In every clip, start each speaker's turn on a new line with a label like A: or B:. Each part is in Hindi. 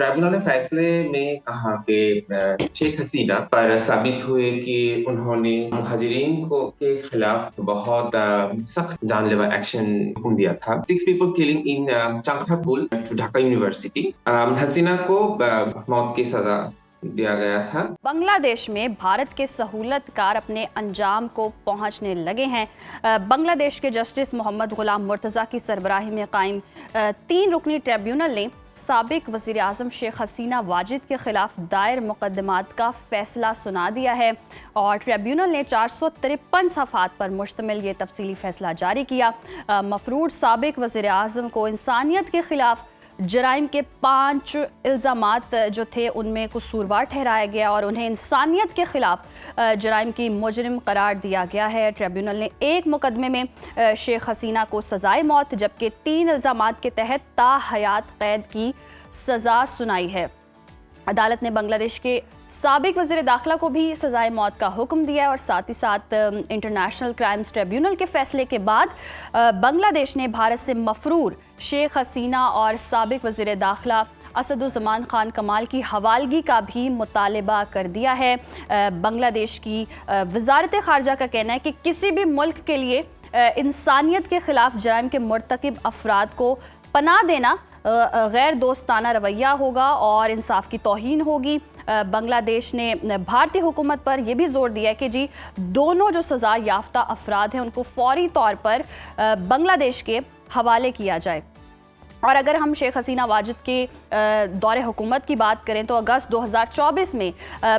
A: ट्राइब्यूनल ने फैसले में कहा कि शेख हसीना पर साबित हुए कि उन्होंने मुहाजिरीन को के खिलाफ बहुत सख्त जानलेवा एक्शन हुक्म दिया था। 6 people killing in Chankharpul to Dhaka university. Hasina को मौत की सजा दिया गया था।
B: बांग्लादेश में भारत के सहूलतकार अपने अंजाम को पहुंचने लगे हैं। बांग्लादेश के जस्टिस मोहम्मद गुलाम मुर्तज़ा की सरबराही में कायम 3 रुकनी ट्रिब्यूनल ने साबिक वज़ीर आज़म शेख हसीना वाजिद के खिलाफ दायर मुकदमात का फैसला सुना दिया है और ट्रिब्यूनल ने 453 सफ़ात पर मुश्तमिल ये तफसीली फैसला जारी किया। मफरूद साबिक वज़ीर आज़म को इंसानियत के खिलाफ जराइम के 5 इल्ज़ामात जो थे उनमें कसूरवार ठहराया गया और उन्हें इंसानियत के खिलाफ जराइम की मुजरिम करार दिया गया है। ट्रिब्यूनल ने एक मुकदमे में शेख हसीना को सज़ाए मौत जबकि 3 इल्ज़ामात के तहत ताहयात कैद की सज़ा सुनाई है। अदालत ने बांग्लादेश के साबिक वज़ीर दाखिला को भी सज़ाए मौत का हुक्म दिया है और साथ ही साथ इंटरनेशनल क्राइम्स ट्रिब्यूनल के फैसले के बाद बांग्लादेश ने भारत से मफरूर शेख हसीना और साबिक वज़ीर दाखिला असदुज़्ज़मान खान कमाल की हवालगी का भी मुतालबा कर दिया है। बांग्लादेश की वज़ारत ख़ारजा का कहना है कि किसी भी मुल्क के लिए इंसानियत के ख़िलाफ़ जराइम के मुर्तकिब अफराद को पनाह देना गैर दोस्ताना रवैया होगा और इंसाफ की तौहीन होगी। बांग्लादेश ने भारतीय हुकूमत पर यह भी जोर दिया है कि जी दोनों जो सज़ा याफ्ता अफराद हैं उनको फौरी तौर पर बांग्लादेश के हवाले किया जाए। और अगर हम शेख हसीना वाजिद के दौरे हुकूमत की बात करें तो अगस्त 2024 में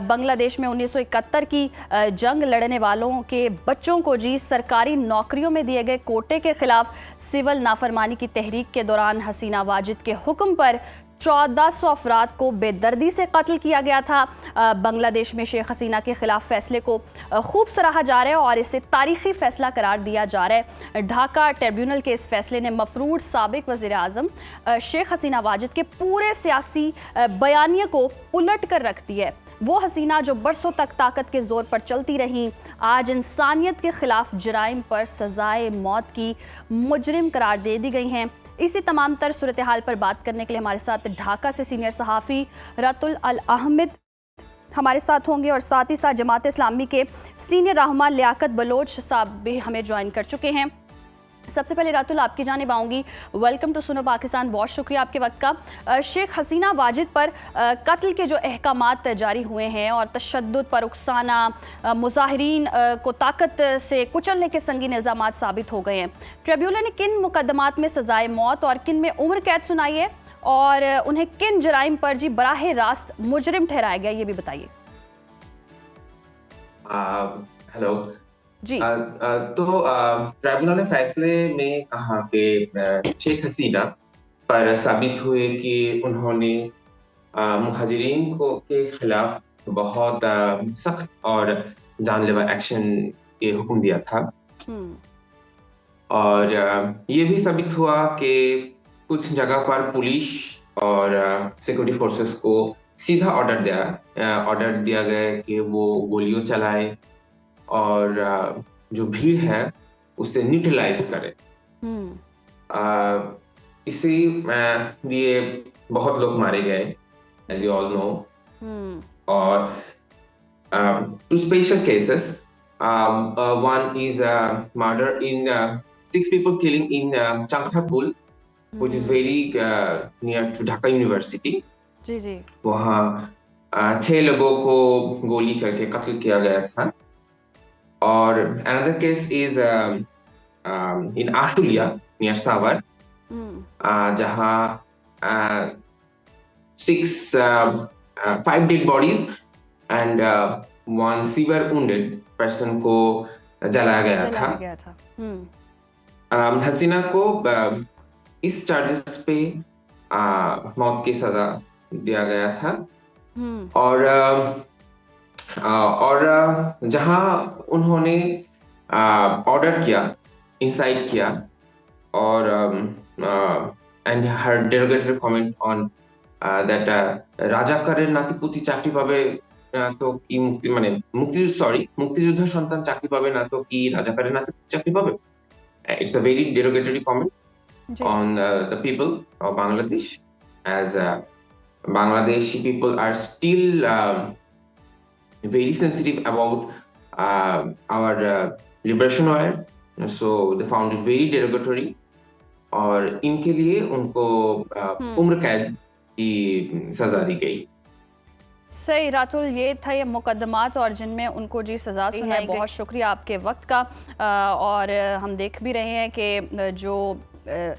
B: बांग्लादेश में 1971 की जंग लड़ने वालों के बच्चों को जी सरकारी नौकरियों में दिए गए कोटे के खिलाफ सिविल नाफरमानी की तहरीक के दौरान हसीना वाजिद के हुक्म पर 1400 अफराद को बेदर्दी से कत्ल किया गया था। बांग्लादेश में शेख हसीना के खिलाफ फैसले को खूब सराहा जा रहा है और इसे तारीखी फैसला करार दिया जा रहा है। ढाका ट्रिब्यूनल के इस फैसले ने मफरूर साबिक वज़ीर आज़म शेख हसीना वाजिद के पूरे सियासी बयानिए को उलट कर रख दी है। वो हसीना जो बरसों तक ताकत के जोर पर चलती रहीं आज इंसानियत के खिलाफ जराइम पर सजाए मौत की मुजरिम करार दे दी गई हैं। इसी तमाम तर सूरत हाल पर बात करने के लिए हमारे साथ ढाका से सीनियर सहाफ़ी रतुल अल अहमद हमारे साथ होंगे और साथ ही साथ जमात इस्लामी के सीनियर रहनुमा लियाकत बलोच साहब भी हमें ज्वाइन कर चुके हैं। सबसे पहले रातुल आपकी जानिब आऊँगी। वेलकम टू सुनो पाकिस्तान, बहुत शुक्रिया आपके वक्त का। शेख हसीना वाजिद पर कत्ल के जो अहकामात जारी हुए हैं और तशद्दुद पर उकसाना, मुजाहिरीन को ताकत से कुचलने के संगीन इल्ज़ामात साबित हो गए हैं। ट्रिब्यूनल ने किन मुकदमात में सजाए मौत और किन में उम्र कैद सुनाई है और उन्हें किन जराइम पर जी बराह रास्त मुजरिम ठहराया गया, ये भी बताइए।
A: हेलो
B: जी।
A: तो ट्राइब्यूनल ने फैसले में कहा कि शेख हसीना पर साबित हुए कि उन्होंने मुहाजिरीन को के खिलाफ बहुत सख्त और जानलेवा एक्शन के हुक्म दिया था और ये भी साबित हुआ कि कुछ जगह पर पुलिस और सिक्योरिटी फोर्सेस को सीधा ऑर्डर दिया गया कि वो गोलियों चलाए और जो भीड़ है उसे न्यूट्रलाइज करे। इसी लिए बहुत लोग मारे गए, एज यू ऑल नो। और two special cases, one is murder in 6 people killing in Chankharpul, which is very near to Dhaka University।
B: जी जी।
A: वहाँ 6 लोगों को गोली करके कत्ल किया गया था। और another case is in Ashulia near Savar, जहाँ 5 dead bodies and 1 severe wounded person को जलाया गया था। हसीना को इस चार्जेस पे मौत की सजा दिया गया था और जहां उन्होंने ऑर्डर किया, इंसाइट किया और and her derogatory comment on that রাজাকারের নাতিপুতি চাকরি পাবে তো কি মুক্তিযুদ্ধ সন্তান চাকরি পাবে না তো কি রাজাকারের নাতিপুতি চাকরি পাবে। It's a very derogatory comment on the people of Bangladesh as Bangladeshi people are still very sensitive about our liberation war, so they found it very derogatory. और इनके लिए उनको उम्र कैद की सजा दी गई।
B: सही रातुल, ये था ये मुकदमात और जिनमें उनको जी सज़ा सुनाई गई। बहुत शुक्रिया आपके वक्त का। और हम देख भी रहे हैं कि जो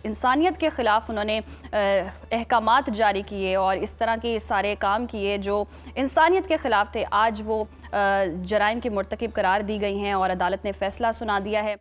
B: इंसानियत के ख़िलाफ़ उन्होंने अहकामात जारी किए और इस तरह के सारे काम किए जो इंसानियत के ख़िलाफ़ थे, आज वो जराइम के मुर्तकिब करार दी गई हैं और अदालत ने फ़ैसला सुना दिया है।